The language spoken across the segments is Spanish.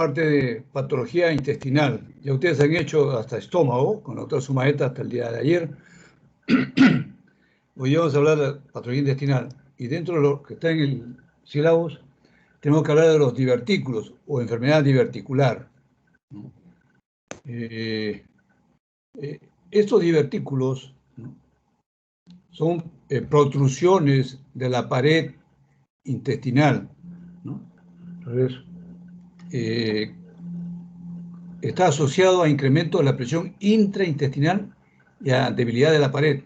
parte de patología intestinal. Ya ustedes han hecho hasta estómago con el doctor Sumaeta hasta el día de ayer. Hoy vamos a hablar de patología intestinal. Y dentro de lo que está en el sílabus, tenemos que hablar de los divertículos o enfermedad diverticular. Estos divertículos, ¿no?, son protrusiones de la pared intestinal, ¿no? Entonces, está asociado a incremento de la presión intraintestinal y a debilidad de la pared.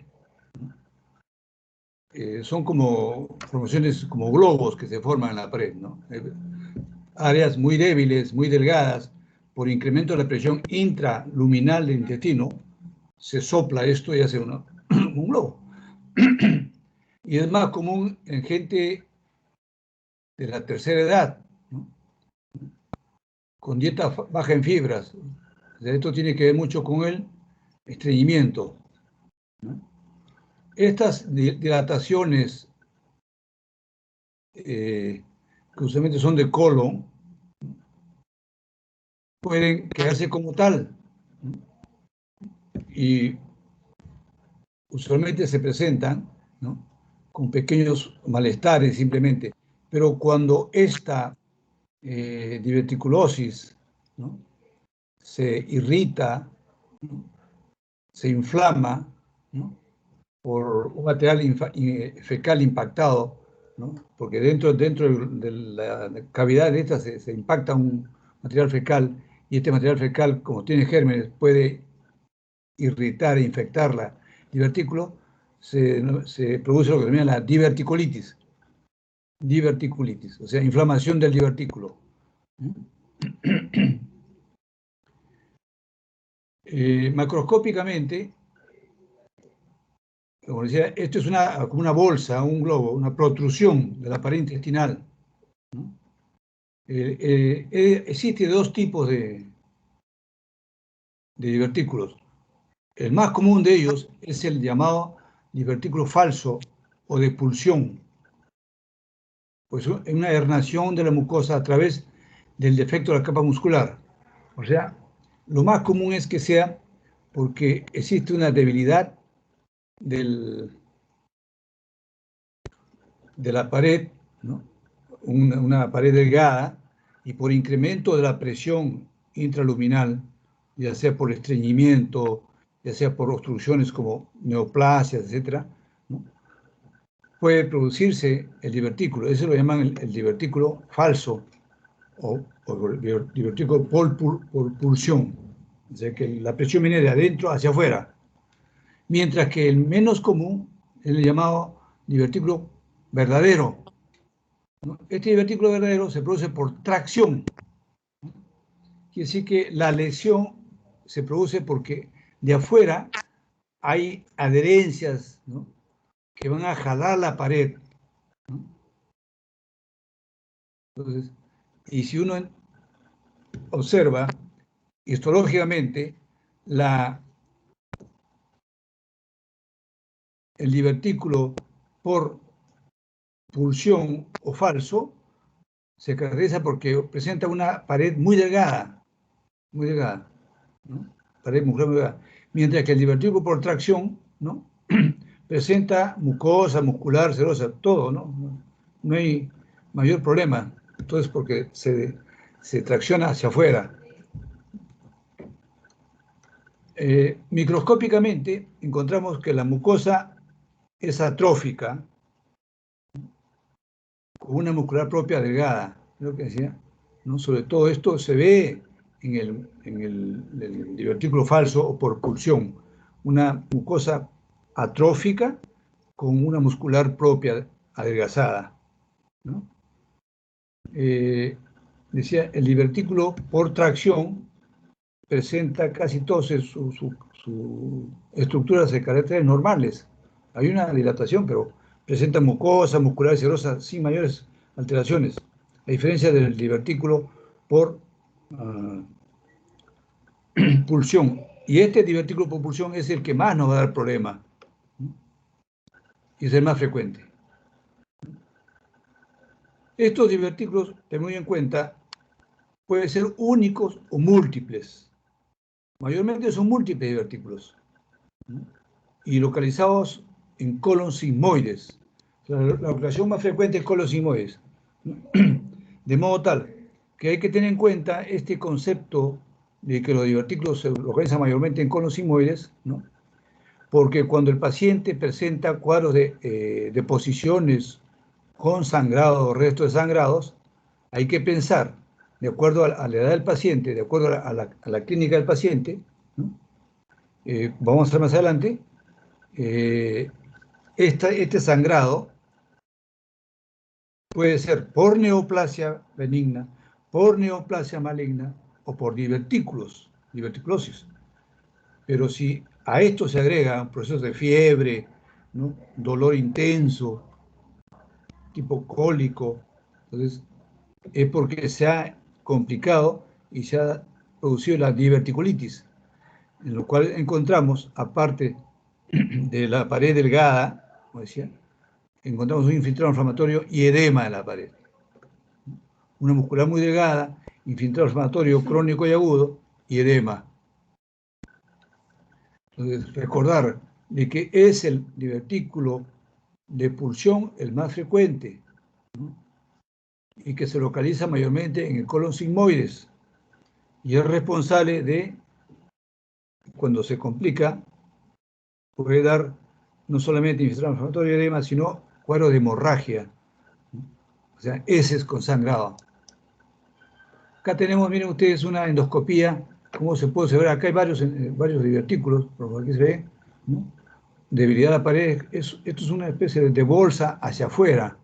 Son como formaciones, como globos que se forman en la pared, ¿no? Áreas muy débiles, muy delgadas, por incremento de la presión intraluminal del intestino, se sopla esto y hace un globo. Y es más común en gente de la tercera edad, ¿no?, con dieta baja en fibras. Esto tiene que ver mucho con el estreñimiento, ¿no? Estas dilataciones, que usualmente son de colon, pueden quedarse como tal, ¿no?, y usualmente se presentan, ¿no?, con pequeños malestares simplemente. Pero cuando esta diverticulosis, ¿no?, se irrita, ¿no?, se inflama, ¿no?, por un material fecal impactado, ¿no?, porque dentro de la cavidad de esta se impacta un material fecal, y este material fecal, como tiene gérmenes, puede irritar e infectar la divertículo. Se produce lo que se llama la diverticulitis. Diverticulitis, o sea, inflamación del divertículo. Macroscópicamente, como decía, esto es como una bolsa, un globo, una protrusión de la pared intestinal, ¿no? Existe dos tipos de divertículos. El más común de ellos es el llamado divertículo falso o de pulsión, pues es una herniación de la mucosa a través del defecto de la capa muscular. O sea, lo más común es que sea porque existe una debilidad de la pared, ¿no?, una pared delgada, y por incremento de la presión intraluminal, ya sea por estreñimiento, ya sea por obstrucciones como neoplasias, etc., ¿no?, puede producirse el divertículo. Eso lo llaman el divertículo falso o divertículo por pulsión. O sea, que la presión viene de adentro hacia afuera. Mientras que el menos común es el llamado divertículo verdadero, ¿no? Este divertículo verdadero se produce por tracción. Quiere decir que la lesión se produce porque de afuera hay adherencias, ¿no?, que van a jalar la pared, ¿no? Entonces, y si uno observa histológicamente, el divertículo por pulsión o falso se caracteriza porque presenta una pared muy delgada, ¿no?, pared muscular muy delgada, mientras que el divertículo por tracción, ¿no?, presenta mucosa, muscular, serosa, todo, ¿no? No hay mayor problema. Entonces, porque se tracciona hacia afuera. Microscópicamente encontramos que la mucosa es atrófica, con una muscular propia delgada, lo que decía, ¿no? Sobre todo esto se ve en el divertículo falso o por pulsión, una mucosa atrófica con una muscular propia adelgazada, ¿no? Decía, el divertículo por tracción presenta casi todas sus estructuras de caracteres normales. Hay una dilatación, pero presenta mucosa, muscular y serosa sin mayores alteraciones, a diferencia del divertículo por pulsión. Y este divertículo por pulsión es el que más nos va a dar problema, ¿no?, y es el más frecuente. Estos divertículos, ten muy en cuenta pueden ser únicos o múltiples. Mayormente son múltiples divertículos, ¿no? Y localizados en colon sigmoides. La localización más frecuente es colon sigmoides, ¿no? De modo tal que hay que tener en cuenta este concepto de que los divertículos se localizan mayormente en colon sigmoides, ¿no? Porque cuando el paciente presenta cuadros de deposiciones con sangrado o restos de sangrados, hay que pensar, de acuerdo a la edad del paciente, de acuerdo a la clínica del paciente, ¿no? Vamos a ver más adelante, este sangrado puede ser por neoplasia benigna, por neoplasia maligna o por diverticulosis. Pero si a esto se agrega procesos de fiebre, ¿no? Dolor intenso, tipo cólico, entonces es porque se ha complicado y se ha producido la diverticulitis, en lo cual encontramos, aparte de la pared delgada, como decía, encontramos un infiltrado inflamatorio y edema de la pared. Una muscular muy delgada, infiltrado inflamatorio crónico y agudo y edema. Entonces, recordar de que es el divertículo de pulsión el más frecuente, ¿no? Y que se localiza mayormente en el colon sigmoides y es responsable de, cuando se complica, puede dar no solamente infiltrado inflamatorio y edema, sino cuadros de hemorragia, ¿no? O sea, heces con sangrado. Acá tenemos, miren ustedes, una endoscopía, cómo se puede ver. Acá hay varios divertículos, por aquí se ve, ¿no? Debilidad de la pared. Esto es una especie de bolsa hacia afuera,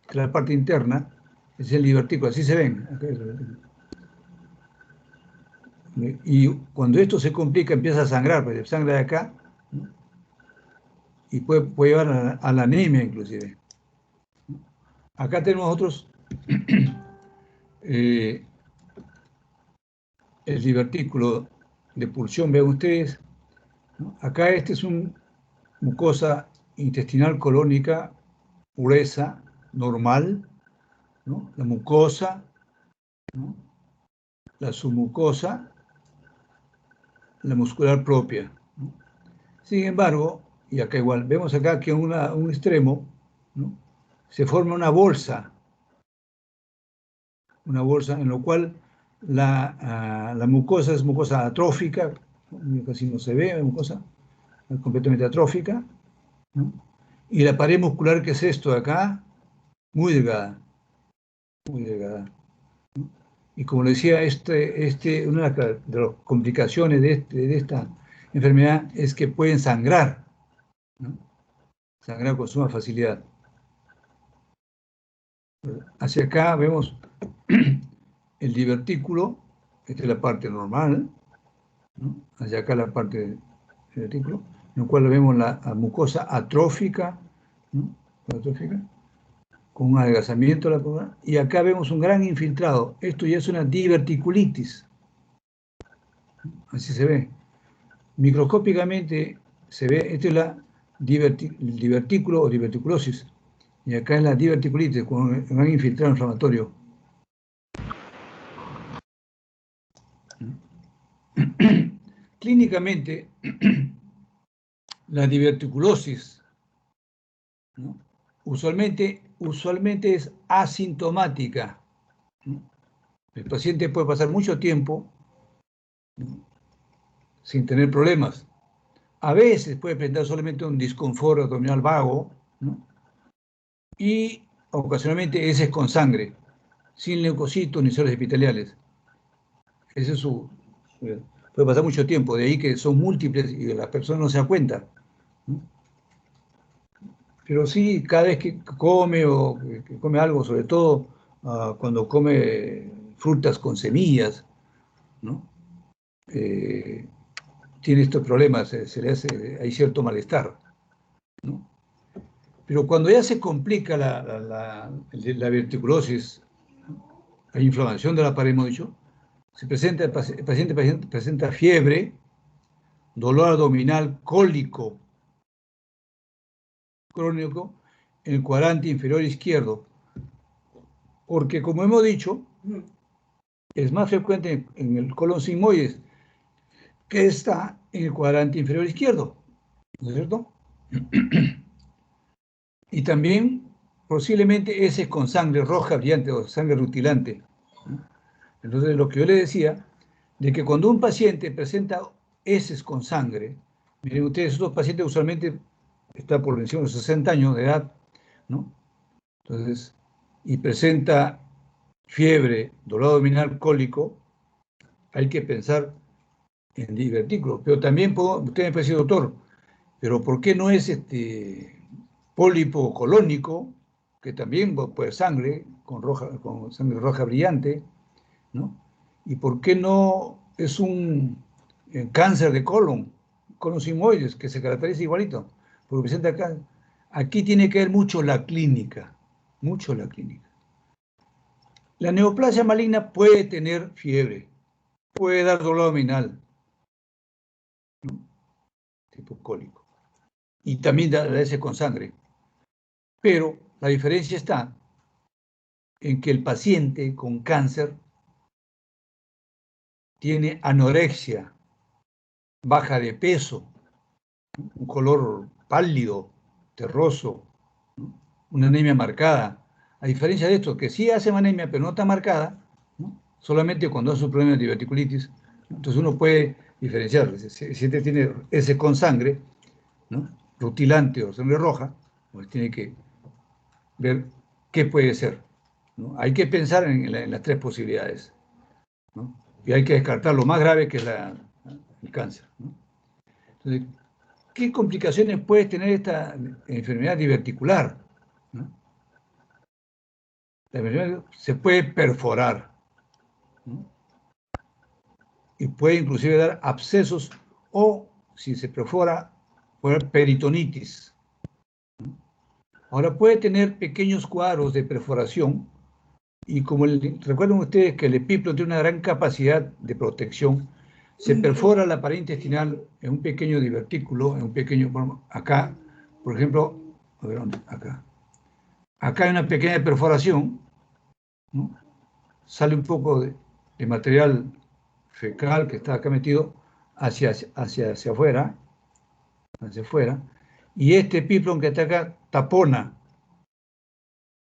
que es la parte interna, es el divertículo, así se ven. Y cuando esto se complica, empieza a sangrar, pues sangra de acá, ¿no? Y puede llevar a la anemia inclusive. Acá tenemos otros, el divertículo de pulsión, vean ustedes, ¿no? Acá este es una mucosa intestinal colónica gruesa, normal, ¿no? La mucosa, ¿no? La submucosa, la muscular propia, ¿no? Sin embargo, y acá igual, vemos acá que en un extremo, ¿no? Se forma una bolsa en lo cual la mucosa es mucosa atrófica, casi no se ve, mucosa completamente atrófica, ¿no? Y la pared muscular, que es esto de acá, muy delgada, muy delgada, ¿no? Y como le decía, una de las complicaciones de esta enfermedad es que pueden sangrar, ¿no? Sangrar con suma facilidad. Hacia acá vemos el divertículo, esta es la parte normal, ¿no? Hacia acá la parte del divertículo, en el cual vemos la mucosa atrófica, ¿no? Atrófica, con un adelgazamiento de la columna, y acá vemos un gran infiltrado. Esto ya es una diverticulitis, así se ve. Microscópicamente se ve, esto es el divertículo o diverticulosis, y acá es la diverticulitis con un gran infiltrado inflamatorio. Clínicamente, la diverticulosis, ¿no? Usualmente es asintomática, ¿no? El paciente puede pasar mucho tiempo, ¿no? Sin tener problemas. A veces puede presentar solamente un disconfort abdominal vago, ¿no? Y ocasionalmente heces con sangre, sin leucocitos ni células epiteliales. Ese es puede pasar mucho tiempo, de ahí que son múltiples y las personas no se dan cuenta, ¿no? Pero sí, cada vez que come o que come algo, sobre todo cuando come frutas con semillas, ¿no? Tiene estos problemas, se le hace, hay cierto malestar, ¿no? Pero cuando ya se complica la verticulosis, hay inflamación de la pared, hemos dicho, el paciente presenta fiebre, dolor abdominal cólico crónico en el cuadrante inferior izquierdo, porque como hemos dicho, es más frecuente en el colon sigmoides, que está en el cuadrante inferior izquierdo, ¿no es cierto? Y también posiblemente heces con sangre roja brillante o sangre rutilante. Entonces, lo que yo le decía, de que cuando un paciente presenta heces con sangre, miren ustedes, estos pacientes usualmente están por encima de los 60 años de edad, ¿no? Entonces, y presenta fiebre, dolor abdominal cólico, hay que pensar en divertículo. Pero también usted me puede decir, doctor, pero ¿por qué no es pólipo colónico, que también puede sangre, con sangre roja brillante, ¿no? ¿Y por qué no es un cáncer de colon sigmoides, que se caracteriza igualito? Porque presenta acá. Aquí tiene que ver mucho la clínica, mucho la clínica. La neoplasia maligna puede tener fiebre, puede dar dolor abdominal, ¿no? Tipo cólico, y también da ese con sangre. Pero la diferencia está en que el paciente con cáncer tiene anorexia, baja de peso, un color pálido, terroso, ¿no? Una anemia marcada. A diferencia de esto, que sí hace anemia, pero no está marcada, ¿no? Solamente cuando hace un problema de diverticulitis. Entonces uno puede diferenciar. Si este tiene ese con sangre, ¿no? Rutilante o sangre roja, pues tiene que ver qué puede ser, ¿no? Hay que pensar en las tres posibilidades, ¿no? Y hay que descartar lo más grave, que es el cáncer, ¿no? Entonces, ¿qué complicaciones puede tener esta enfermedad diverticular, ¿no? La enfermedad se puede perforar, ¿no? Y puede inclusive dar abscesos o, si se perfora, puede haber peritonitis, ¿no? Ahora puede tener pequeños cuadros de perforación y como recuerden ustedes que el epiplo tiene una gran capacidad de protección, se perfora la pared intestinal en un pequeño divertículo, en un pequeño, acá, por ejemplo, a ver dónde, acá hay una pequeña perforación, ¿no? Sale un poco de material fecal que está acá metido hacia afuera, y este epiplo que está acá tapona,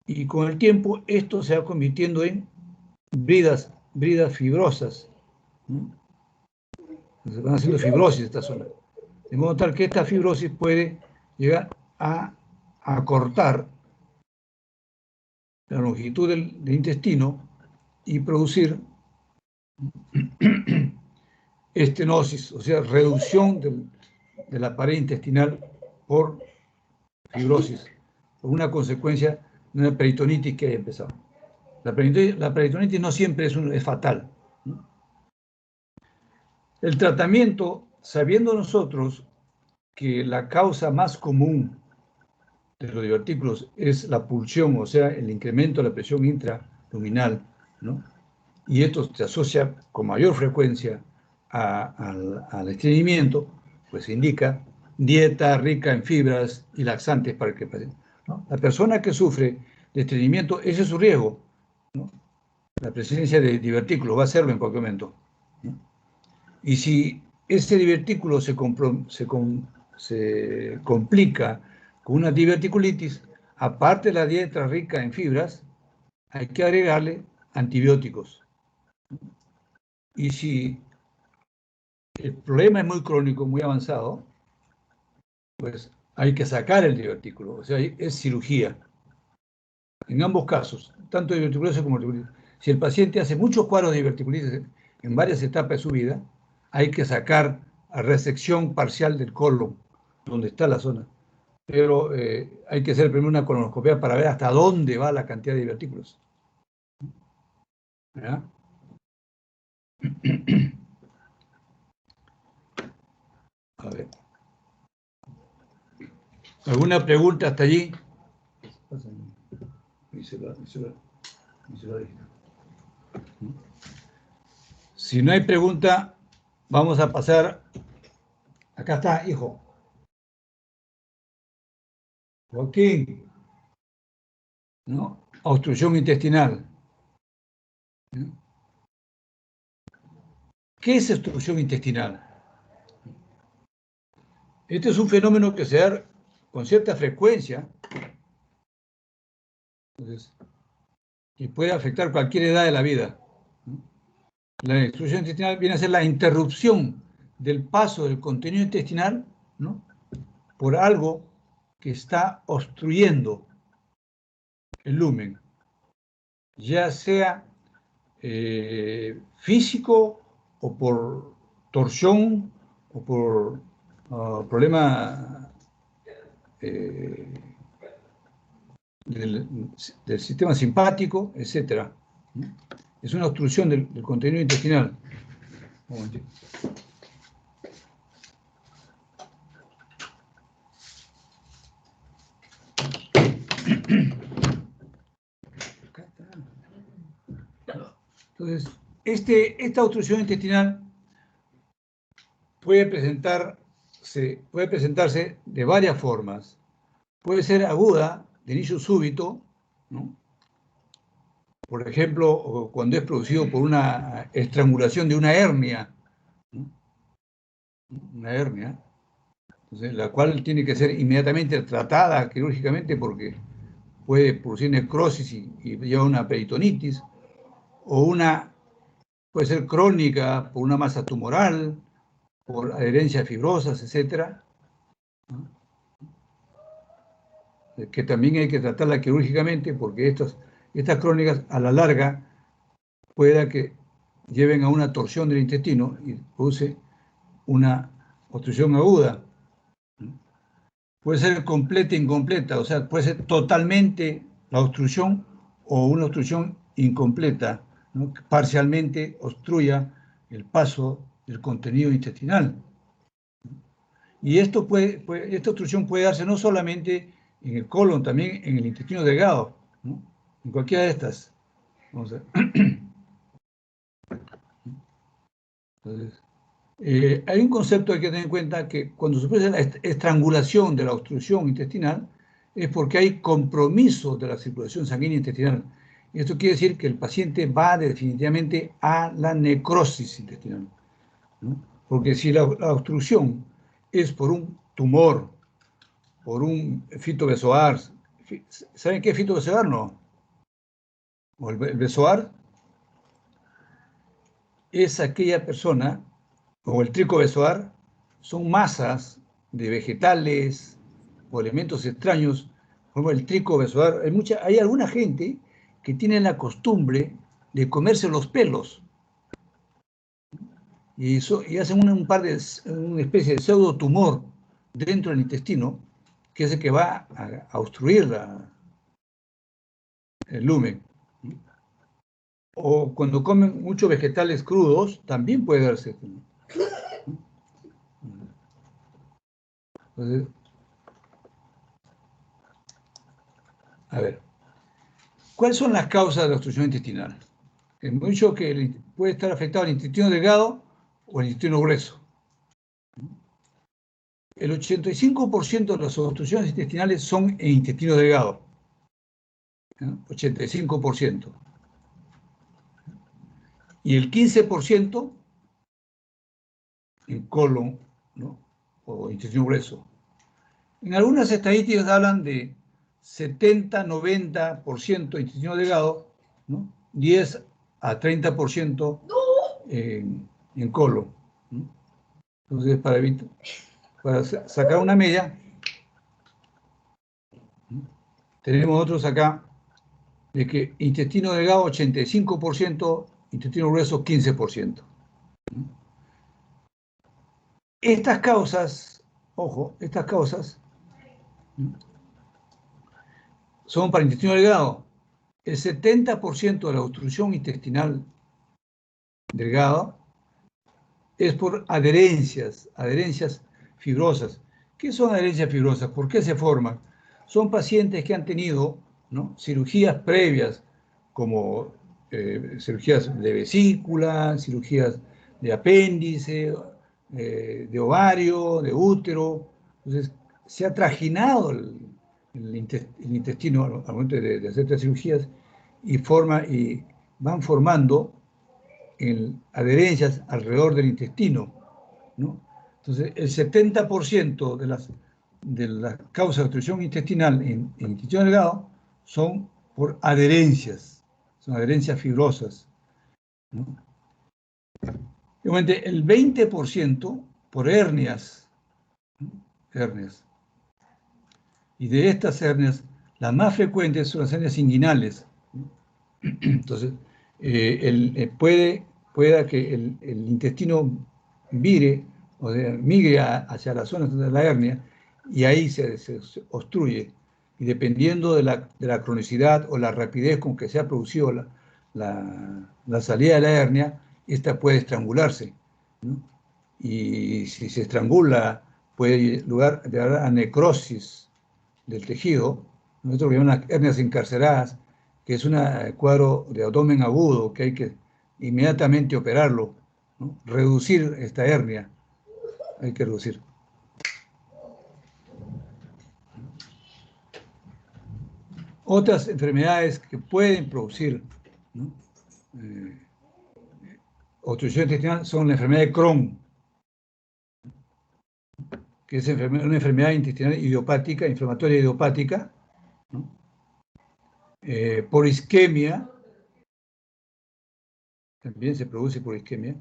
y con el tiempo esto se va convirtiendo en bridas fibrosas, ¿no? Se van haciendo fibrosis esta zona. De modo tal que esta fibrosis puede llegar a acortar la longitud del intestino y producir estenosis, o sea, reducción de la pared intestinal por fibrosis, por una consecuencia de una peritonitis que haya empezado. La peritonitis no siempre es fatal, ¿no? El tratamiento, sabiendo nosotros que la causa más común de los divertículos es la pulsión, o sea, el incremento de la presión intraluminal, ¿no? Y esto se asocia con mayor frecuencia al estreñimiento, pues indica dieta rica en fibras y laxantes para el paciente, ¿no? La persona que sufre de estreñimiento, ese es su riesgo, ¿no? La presencia de divertículos va a serlo en cualquier momento, ¿no? Y si ese divertículo se complica con una diverticulitis, aparte de la dieta rica en fibras, hay que agregarle antibióticos. Y si el problema es muy crónico, muy avanzado, pues hay que sacar el divertículo, o sea, es cirugía. En ambos casos, tanto diverticulosis como diverticulitis. Si el paciente hace muchos cuadros de diverticulitis en varias etapas de su vida, hay que sacar a resección parcial del colon, donde está la zona. Pero hay que hacer primero una colonoscopia para ver hasta dónde va la cantidad de divertículos. ¿Ya? A ver. ¿Alguna pregunta hasta allí? Si no hay pregunta, vamos a pasar. Acá está, hijo. Joaquín, ¿no? Obstrucción intestinal, ¿no? ¿Qué es obstrucción intestinal? Este es un fenómeno que se da con cierta frecuencia, entonces, y puede afectar cualquier edad de la vida. La obstrucción intestinal viene a ser la interrupción del paso del contenido intestinal, ¿no?, por algo que está obstruyendo el lumen, ya sea físico o por torsión o por problema del sistema simpático, etc. Es una obstrucción del contenido intestinal. Un momentito. Entonces, esta obstrucción intestinal puede presentarse de varias formas. Puede ser aguda, de inicio súbito, ¿no? Por ejemplo, cuando es producido por una estrangulación de una hernia, ¿no?, una hernia, entonces, la cual tiene que ser inmediatamente tratada quirúrgicamente porque puede producir necrosis y lleva una peritonitis, o puede ser crónica por una masa tumoral, por adherencias fibrosas, etc., ¿no?, que también hay que tratarla quirúrgicamente porque estas crónicas a la larga pueda que lleven a una torsión del intestino y produce una obstrucción aguda. Puede ser completa e incompleta, o sea, puede ser totalmente la obstrucción o una obstrucción incompleta, ¿no?, que parcialmente obstruya el paso del contenido intestinal. Y esta obstrucción puede darse no solamente en el colon, también en el intestino delgado, ¿no?, en cualquiera de estas. Vamos a ver. Entonces, hay un concepto que hay que tener en cuenta, que cuando se produce la estrangulación de la obstrucción intestinal es porque hay compromiso de la circulación sanguínea intestinal. Y esto quiere decir que el paciente va definitivamente a la necrosis intestinal, ¿no? Porque si la obstrucción es por un tumor, por un fitobezoar, ¿saben qué es fitobezoar? No. O el bezoar es aquella persona, o el tricobezoar, son masas de vegetales o elementos extraños, como el tricobezoar. Hay alguna gente que tiene la costumbre de comerse los pelos y hacen una especie de pseudotumor dentro del intestino, que es el que va a obstruir el lumen. O cuando comen muchos vegetales crudos, también puede darse. Entonces, a ver, ¿cuáles son las causas de la obstrucción intestinal? Hemos dicho que puede estar afectado el intestino delgado o el intestino grueso. El 85% de las obstrucciones intestinales son en intestino delgado, ¿no? 85%. Y el 15% en colon, ¿no?, o intestino grueso. En algunas estadísticas hablan de 70-90% intestino delgado, ¿no?, 10 a 30% en colon, ¿no? Entonces, para sacar una media, ¿no?, tenemos otros acá de que intestino delgado 85%, intestino grueso 15%. Estas causas, ojo, estas causas, ¿no?, son para intestino delgado. El 70% de la obstrucción intestinal delgada es por adherencias fibrosas. ¿Qué son adherencias fibrosas? ¿Por qué se forman? Son pacientes que han tenido, ¿no?, cirugías previas, como cirugías de vesícula, cirugías de apéndice, de ovario, de útero. Entonces, se ha trajinado el intestino al momento de hacer estas cirugías y van formando adherencias alrededor del intestino, ¿no? Entonces, el 70% de las causas de obstrucción intestinal en intestino delgado son por adherencias, son adherencias fibrosas, ¿no? Igualmente, el 20% por hernias, ¿no? Hernias. Y de estas hernias, las más frecuentes son las hernias inguinales, ¿no? Entonces, pueda que el intestino vire, o sea, migre hacia la zona de la hernia, y ahí se obstruye. Y dependiendo de la cronicidad o la rapidez con que se ha producido la salida de la hernia, esta puede estrangularse, ¿no? Y si se estrangula, puede llegar a necrosis del tejido, nosotros lo llamamos hernias encarceradas, que es un cuadro de abdomen agudo que hay que inmediatamente operarlo, ¿no? Reducir esta hernia, hay que reducir. Otras enfermedades que pueden producir, ¿no? Obstrucción intestinal son la enfermedad de Crohn, que es una enfermedad intestinal idiopática, inflamatoria idiopática, ¿no? Por isquemia, también se produce por isquemia,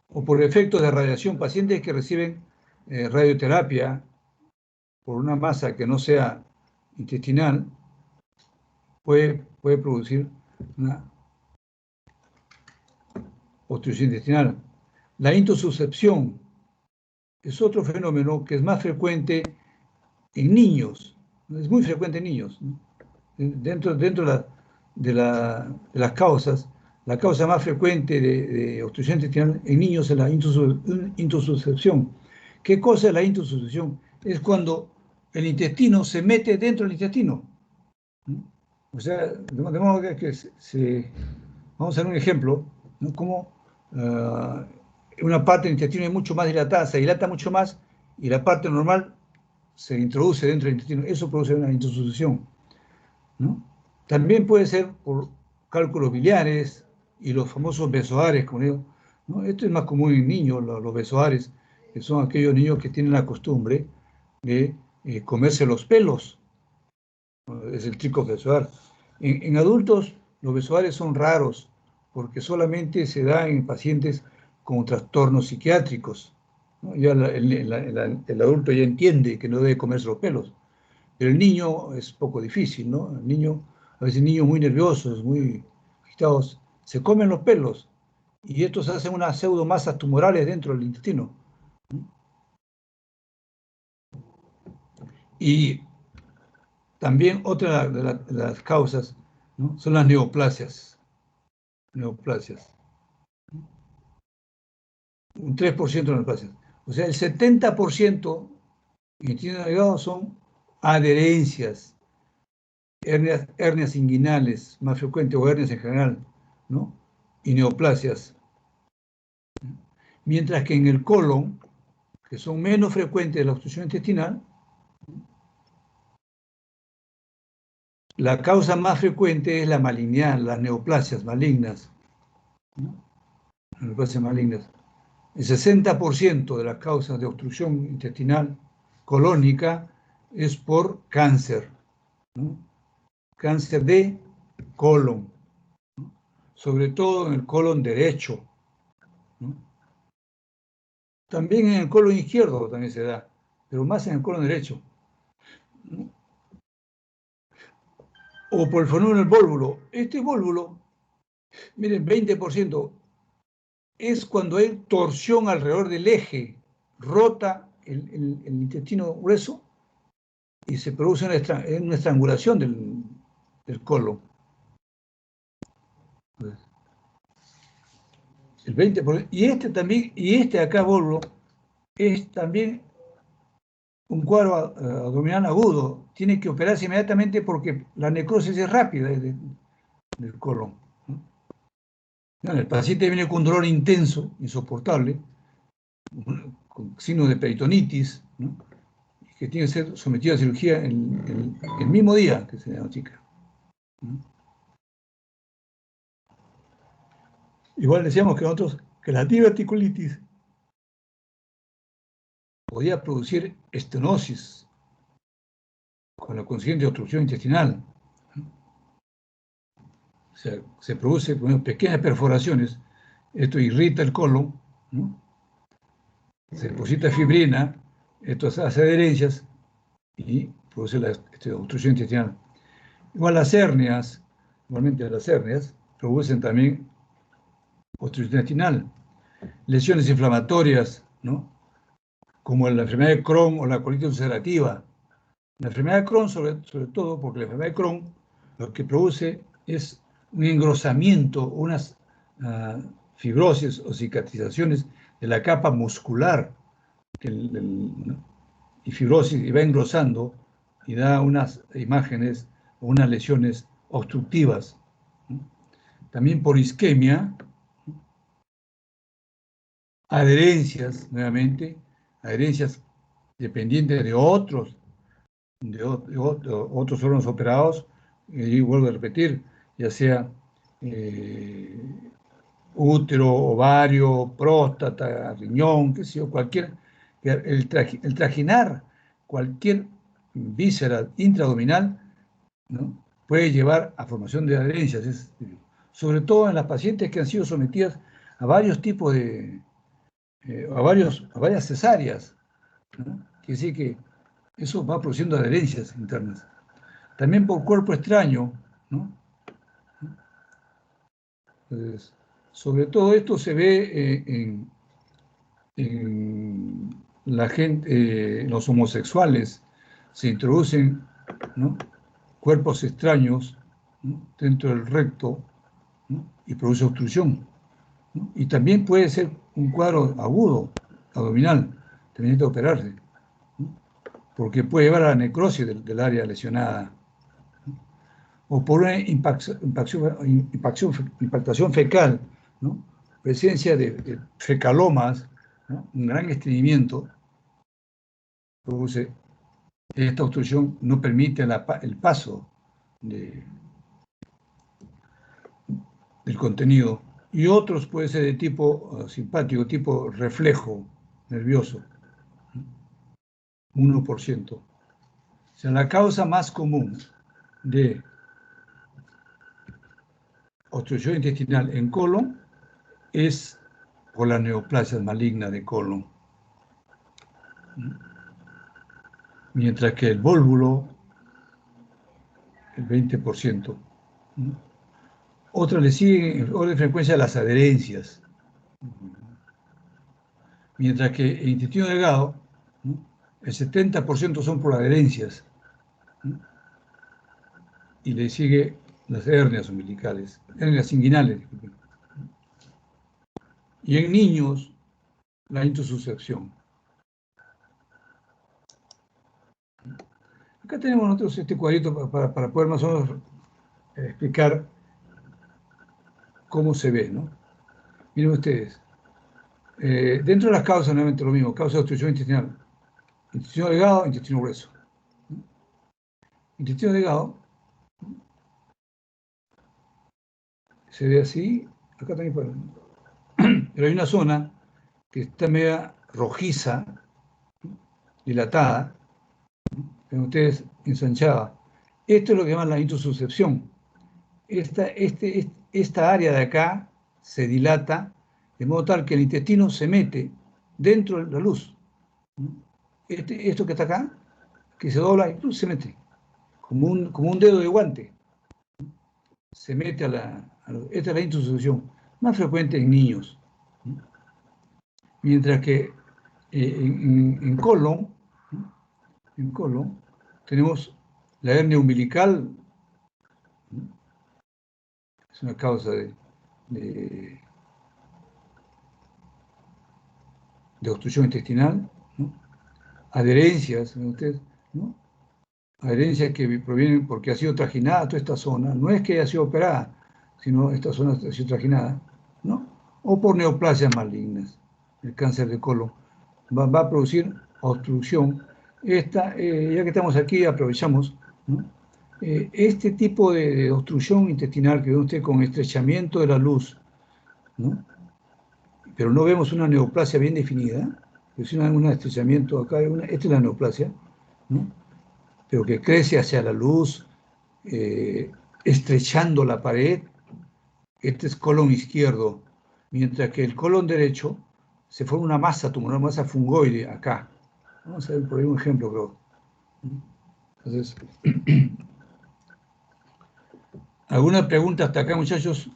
o por efectos de radiación, pacientes que reciben radioterapia por una masa que no sea intestinal, puede producir una obstrucción intestinal. La intususcepción es otro fenómeno que es más frecuente en niños, es muy frecuente en niños, ¿no? Dentro de las causas, la causa más frecuente de obstrucción intestinal en niños es la intususcepción. ¿Qué cosa es la intususcepción? Es cuando el intestino se mete dentro del intestino, ¿no? O sea, de modo que vamos a hacer un ejemplo, ¿no? Como una parte del intestino es mucho más dilatada, se dilata mucho más, y la parte normal se introduce dentro del intestino. Eso produce una intususcepción, ¿no? También puede ser por cálculos biliares y los famosos besoares, como digo, ¿no? Esto es más común en niños, los besoares, que son aquellos niños que tienen la costumbre de comerse los pelos, ¿no? Es el trico besoar. En adultos, los besoares son raros, porque solamente se da en pacientes con trastornos psiquiátricos, ¿no? Ya el adulto ya entiende que no debe comerse los pelos. Pero el niño es poco difícil, ¿no? El niño, a veces niños muy nerviosos, muy agitados, se comen los pelos y estos hacen unas pseudomasas tumorales dentro del intestino. Y también otra de las causas, ¿no? Son las neoplasias. Neoplasias. Un 3% de neoplasias. O sea, el 70% en el intestino delgado son adherencias, hernias inguinales más frecuentes o hernias en general, ¿no? Y neoplasias. Mientras que en el colon, que son menos frecuentes la obstrucción intestinal, la causa más frecuente es la malignidad, las neoplasias malignas, ¿no? Neoplasias malignas. El 60% de las causas de obstrucción intestinal colónica es por cáncer, ¿no? Cáncer de colon, ¿no? Sobre todo en el colon derecho, ¿no? También en el colon izquierdo también se da, pero más en el colon derecho, ¿no? O por el fenómeno del vólvulo. Este vólvulo, miren, 20% es cuando hay torsión alrededor del eje, rota el intestino grueso y se produce una estrangulación del colon. El 20%. Y este acá, vólvulo, es también un cuadro abdominal agudo. Tiene que operarse inmediatamente porque la necrosis es rápida del colon, ¿no? El paciente viene con un dolor intenso, insoportable, con signos de peritonitis, ¿no? Que tiene que ser sometido a cirugía el mismo día que se diagnostica, ¿no? Igual decíamos que nosotros, que la diverticulitis podía producir estenosis con la consiguiente obstrucción intestinal. O sea, se produce con pequeñas perforaciones, esto irrita el colon, ¿no? Se deposita fibrina, esto hace adherencias y produce la obstrucción intestinal. Igual las hernias, igualmente las hernias, producen también obstrucción intestinal. Lesiones inflamatorias, ¿no? Como la enfermedad de Crohn o la colitis ulcerativa. La enfermedad de Crohn, sobre todo, porque la enfermedad de Crohn lo que produce es un engrosamiento, unas fibrosis o cicatrizaciones de la capa muscular y fibrosis, y va engrosando y da unas imágenes o unas lesiones obstructivas. También por isquemia, adherencias, nuevamente, adherencias dependientes de otros órganos operados, y vuelvo a repetir, ya sea útero, ovario, próstata, riñón, qué sé yo, cualquier, el trajinar cualquier víscera intraabdominal, ¿no? Puede llevar a formación de adherencias, sobre todo en las pacientes que han sido sometidas a varios tipos de, a varias cesáreas, ¿no? Quiere decir que eso va produciendo adherencias internas. También por cuerpo extraño, ¿no? Entonces, sobre todo esto se ve en la gente, los homosexuales, se introducen, ¿no? Cuerpos extraños, ¿no? Dentro del recto, ¿no? Y produce obstrucción, ¿no? Y también puede ser un cuadro agudo, abdominal, también necesita operarse, ¿no? Porque puede llevar a la necrosis del área lesionada, o por una impactación fecal, ¿no? Presencia de fecalomas, ¿no? Un gran estreñimiento produce esta obstrucción, no permite el paso del contenido. Y otros puede ser de tipo simpático, tipo reflejo nervioso, 1%. O sea, la causa más común de obstrucción intestinal en colon es por la neoplasia maligna de colon. Mientras que el vólvulo, el 20%. Otra le sigue en orden de frecuencia las adherencias. Mientras que el intestino delgado, ¿no? El 70% son por adherencias, ¿no? Y le sigue las hernias umbilicales, hernias inguinales. Y en niños, la intususcepción. Acá tenemos nosotros este cuadrito para poder más o menos explicar cómo se ve, ¿no? Miren ustedes, dentro de las causas, nuevamente lo mismo, causa de obstrucción intestinal, intestino delgado, intestino grueso. Intestino delgado se ve así, acá también, pero hay una zona que está media rojiza, dilatada, ven ustedes, ensanchada. Esto es lo que llaman la intususcepción. Esta área de acá se dilata de modo tal que el intestino se mete dentro de la luz. Esto que está acá, que se dobla, incluso se mete, como un dedo de guante. Se mete esta es la intususcepción, más frecuente en niños. Mientras que en colon tenemos la hernia umbilical, es una causa de obstrucción intestinal, ¿no? Adherencias, ¿ven ustedes? ¿No? Adherencias que provienen porque ha sido trajinada toda esta zona, no es que haya sido operada, sino esta zona ha sido trajinada, ¿no? O por neoplasias malignas, el cáncer de colon, va a producir obstrucción. Ya que estamos aquí, aprovechamos, ¿no? Este tipo de obstrucción intestinal que ve usted con estrechamiento de la luz ¿no? Pero no vemos una neoplasia bien definida, es un estrechamiento acá, esta es la neoplasia, ¿no? Pero que crece hacia la luz, estrechando la pared. Este es colon izquierdo, mientras que el colon derecho se forma una masa tumoral, una masa fungoide acá. Vamos a ver por ahí un ejemplo, creo. Entonces, ¿alguna pregunta hasta acá, muchachos?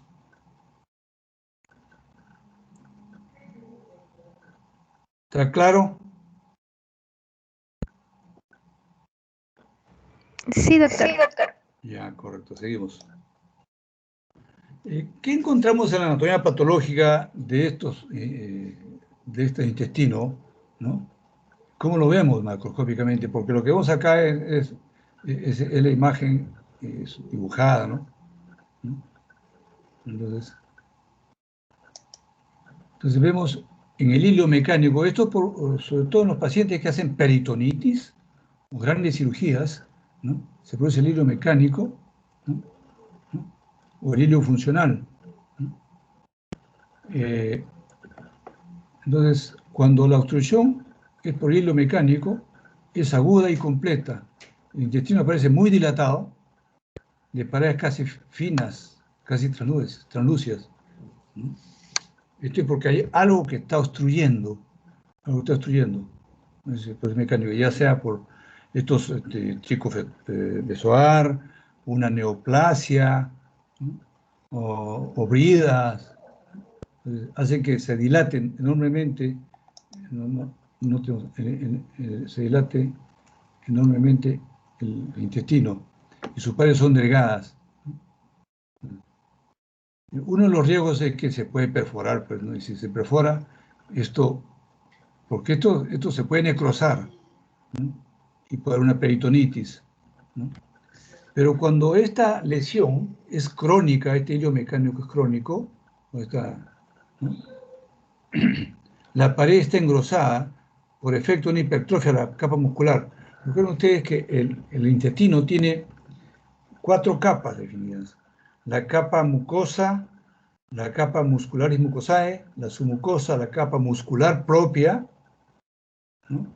¿Está claro? Sí, doctor. Ya, correcto, seguimos. ¿Qué encontramos en la anatomía patológica de este intestino, ¿no? ¿Cómo lo vemos macroscópicamente? Porque lo que vemos acá es la imagen dibujada, ¿no? Entonces vemos en el hilo mecánico, esto sobre todo en los pacientes que hacen peritonitis o grandes cirugías, ¿no? Se produce el hilo mecánico, ¿no? O el hilo funcional, ¿no? Entonces, cuando la obstrucción es por hilo mecánico, es aguda y completa. El intestino aparece muy dilatado, de paredes casi finas, casi translúcidas, ¿no? Esto es porque hay algo que está obstruyendo, es mecánico, ya sea por estos chicos besoar, una neoplasia, ¿no? O bridas, hacen que se dilaten enormemente, se dilate enormemente el intestino, y sus paredes son delgadas. Uno de los riesgos es que se puede perforar, pues, ¿no? Y si se perfora, porque esto se puede necrosar, ¿no? Y puede haber una peritonitis, ¿no? Pero cuando esta lesión es crónica, este hilo mecánico es crónico, ¿no? La pared está engrosada por efecto de una hipertrofia de la capa muscular. Recuerden ustedes que el intestino tiene 4 capas definidas: la capa mucosa, la capa muscularis mucosae, la submucosa, la capa muscular propia, ¿no?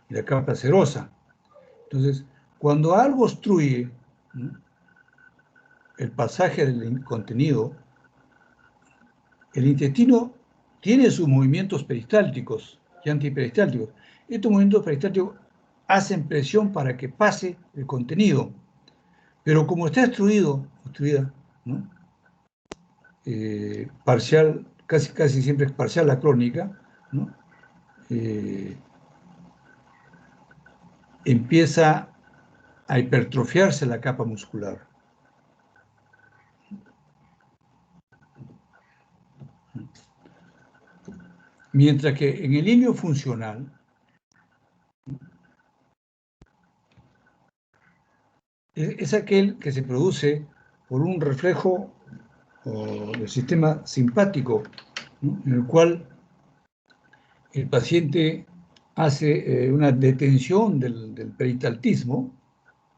Y la capa serosa. Entonces, cuando algo obstruye, ¿no?, el pasaje del contenido, el intestino tiene sus movimientos peristálticos y antiperistálticos. Estos movimientos peristálticos hacen presión para que pase el contenido, pero como está obstruida, ¿no?, parcial, casi siempre es parcial la crónica, ¿no?, empieza a hipertrofiarse la capa muscular. Mientras que en el hilo funcional, es aquel que se produce por un reflejo del sistema simpático, ¿no?, en el cual el paciente hace una detención del peristaltismo,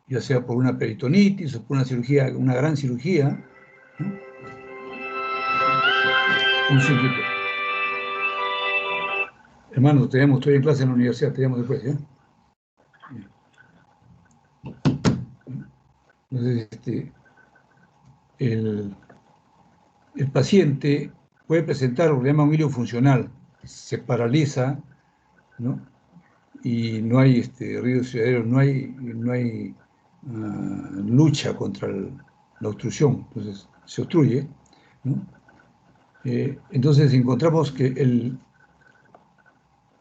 ya sea por una peritonitis o por una cirugía, una gran cirugía, ¿no? Un cíclico. Hermano, estoy en clase en la universidad, te llamo después, ¿ya? Entonces, el paciente puede presentar lo que llama un hilo funcional, se paraliza, ¿no?, y no hay río ciudadero, no hay lucha contra la obstrucción, entonces se obstruye, ¿no? Entonces encontramos que el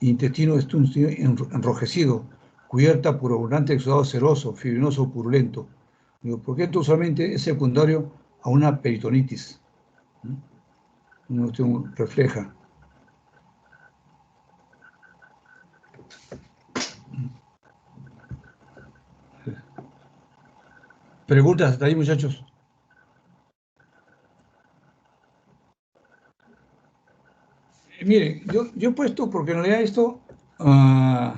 intestino es un intestino enrojecido, cubierta por abundante exudado seroso, fibrinoso o purulento, porque esto usualmente es secundario a una peritonitis, ¿no? Una cuestión refleja. ¿Preguntas hasta ahí, muchachos? Miren, yo he puesto, porque en realidad esto, han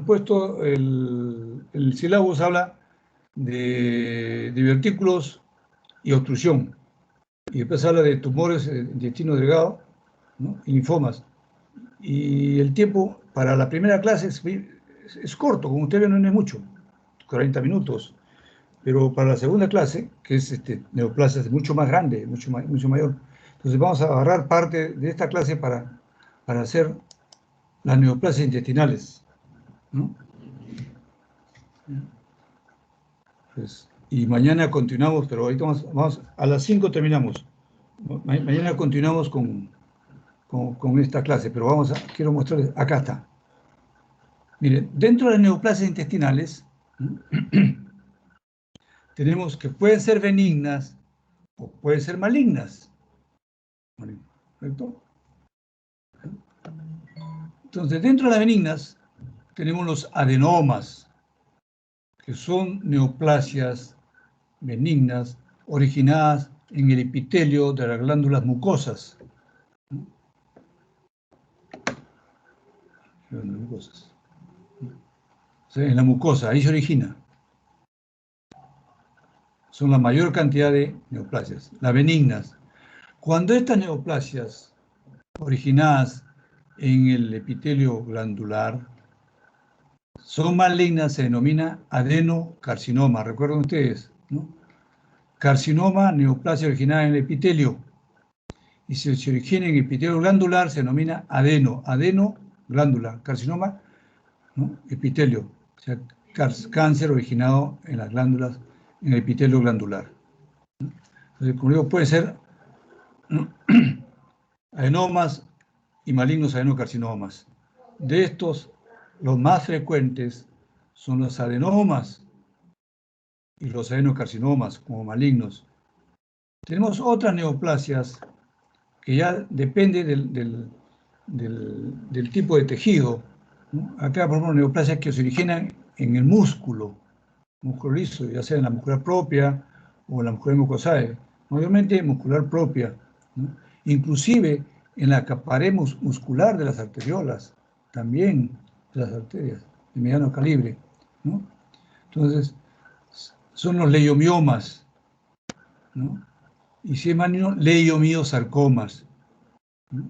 puesto el sílabus habla de divertículos y obstrucción. Y después habla de tumores de intestino delgado, ¿no? Y linfomas. Y el tiempo para la primera clase es corto, como usted ve, no es mucho, 40 minutos. Pero para la segunda clase, que es neoplasia, es mucho más grande, mucho mayor. Entonces vamos a agarrar parte de esta clase para hacer las neoplasias intestinales, ¿no? Pues, y mañana continuamos, pero ahorita vamos a las 5 terminamos. Mañana continuamos con esta clase, pero quiero mostrarles, acá está. Miren, dentro de las neoplasias intestinales, ¿no? Tenemos que pueden ser benignas o pueden ser malignas. ¿Correcto? Entonces, dentro de las benignas tenemos los adenomas, que son neoplasias benignas originadas en el epitelio de las glándulas mucosas. O sea, en la mucosa, ahí se origina. Son la mayor cantidad de neoplasias, las benignas. Cuando estas neoplasias originadas en el epitelio glandular son malignas, se denomina adenocarcinoma. ¿Recuerdan ustedes? ¿No? Carcinoma, neoplasia originada en el epitelio. Y si se origina en el epitelio glandular, se denomina adenoglándula. Carcinoma, ¿no? Epitelio. O sea, cáncer originado en las glándulas, en el epitelio glandular. Entonces, como digo, puede ser, ¿no? Adenomas y malignos adenocarcinomas. De estos, los más frecuentes son los adenomas y los adenocarcinomas como malignos. Tenemos otras neoplasias que ya depende del tipo de tejido, ¿no? Acá, por ejemplo, neoplasias que se originan en el músculo liso, ya sea en la muscular propia o en la muscular mucosae, mayormente muscular propia, ¿no? Inclusive en la pared muscular de las arteriolas, también de las arterias de mediano calibre, ¿no? Entonces, son los leiomiomas, ¿no? Y si es maligno, leiomiosarcomas, ¿no?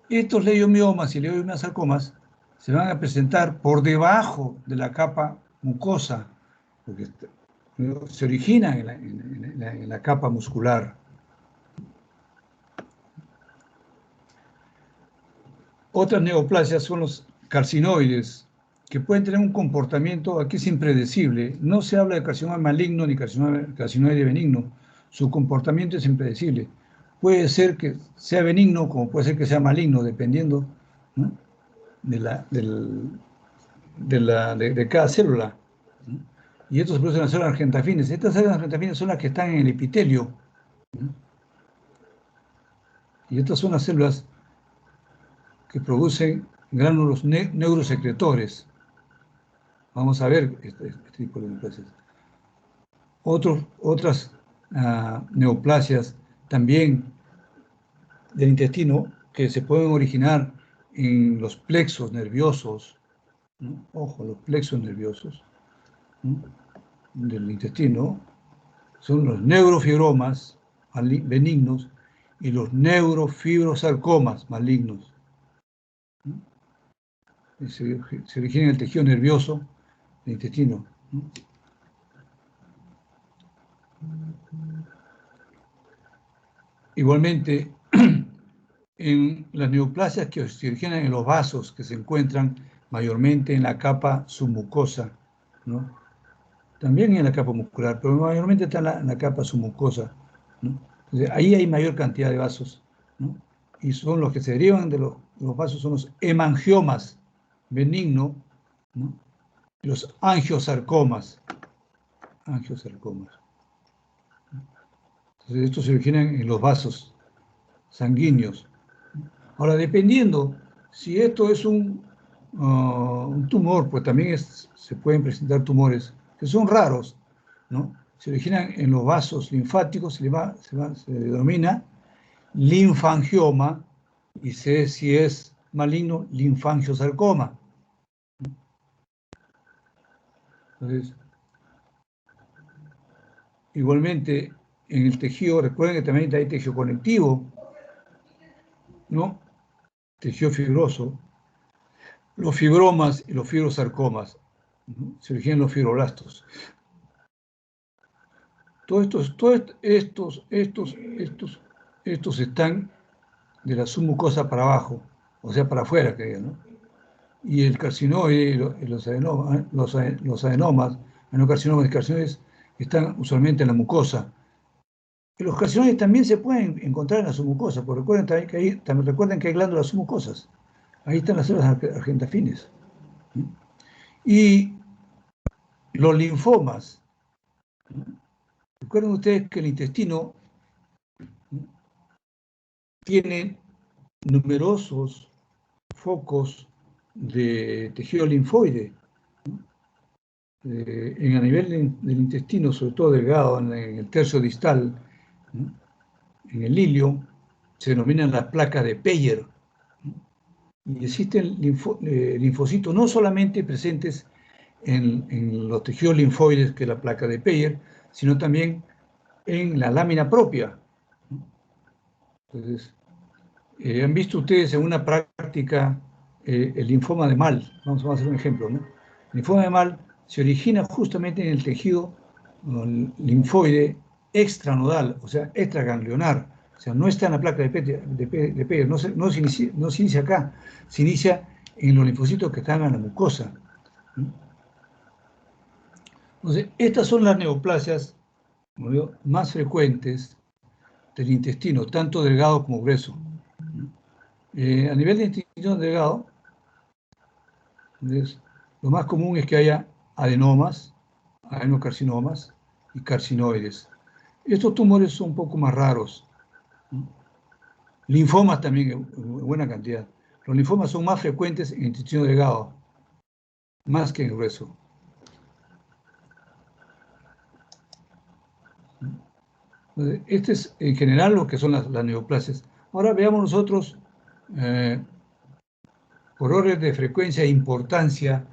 Estos leiomiomas y leiomiosarcomas se van a presentar por debajo de la capa mucosa, porque se originan en la capa muscular. Otras neoplasias son los carcinoides, que pueden tener un comportamiento, aquí es impredecible. No se habla de carcinoma maligno ni carcinoide benigno. Su comportamiento es impredecible. Puede ser que sea benigno, como puede ser que sea maligno, dependiendo, ¿no? de cada célula, ¿no? Y estos se producen las células argentafines. Estas células argentafines son las que están en el epitelio, ¿no? Y estas son las células que producen gránulos neurosecretores. Vamos a ver este tipo de neoplasias. Otras neoplasias también del intestino que se pueden originar en los plexos nerviosos, ¿no? Ojo, los plexos nerviosos, ¿no? Del intestino son los neurofibromas benignos y los neurofibrosarcomas malignos, ¿no? Se origina en el tejido nervioso del intestino, ¿no? Igualmente, en las neoplasias que se originan en los vasos que se encuentran mayormente en la capa submucosa, ¿no? También en la capa muscular, pero mayormente está en la capa submucosa, ¿no? Entonces, ahí hay mayor cantidad de vasos, ¿no? Y son los que se derivan de los vasos, son los hemangiomas benignos, ¿no? Y los angiosarcomas. Entonces, estos se originan en los vasos sanguíneos. Ahora, dependiendo si esto es un tumor, pues también se pueden presentar tumores que son raros, ¿no? Se originan en los vasos linfáticos, se denomina linfangioma, y si es maligno, linfangiosarcoma. Entonces, igualmente, en el tejido, recuerden que también hay tejido conectivo, ¿no? Tejido fibroso, los fibromas y los fibrosarcomas, ¿no? Se originan los fibroblastos. Todos estos están de la submucosa para abajo, o sea, para afuera, que digan, ¿no? Y el carcinoide y los adenomas, adenocarcinomas y carcinoides están usualmente en la mucosa. Y los carcinoides también se pueden encontrar en la submucosa, porque recuerden que hay glándulas submucosas. Ahí están las células argentafines. Y los linfomas. Recuerden ustedes que el intestino tiene numerosos focos de tejido linfoide. A nivel del intestino, sobre todo delgado, en el tercio distal, ¿no? En el ilio, se denominan las placas de Peyer. Y existen linfocitos no solamente presentes en los tejidos linfoides, que es la placa de Peyer, sino también en la lámina propia. Entonces, han visto ustedes en una práctica el linfoma de Mal. Vamos a hacer un ejemplo, ¿no? El linfoma de Mal se origina justamente en el tejido linfoide extranodal, o sea, extraganglionar. O sea, no está en la placa de Peyer, no se inicia acá, se inicia en los linfocitos que están en la mucosa. Entonces, estas son las neoplasias, como digo, más frecuentes del intestino, tanto delgado como grueso. A nivel de intestino delgado, lo más común es que haya adenomas, adenocarcinomas y carcinoides. Estos tumores son un poco más raros. Linfomas también en buena cantidad. Los linfomas son más frecuentes en el intestino delgado, más que en el grueso. Este es en general lo que son las neoplasias. Ahora veamos nosotros, por orden de frecuencia e importancia,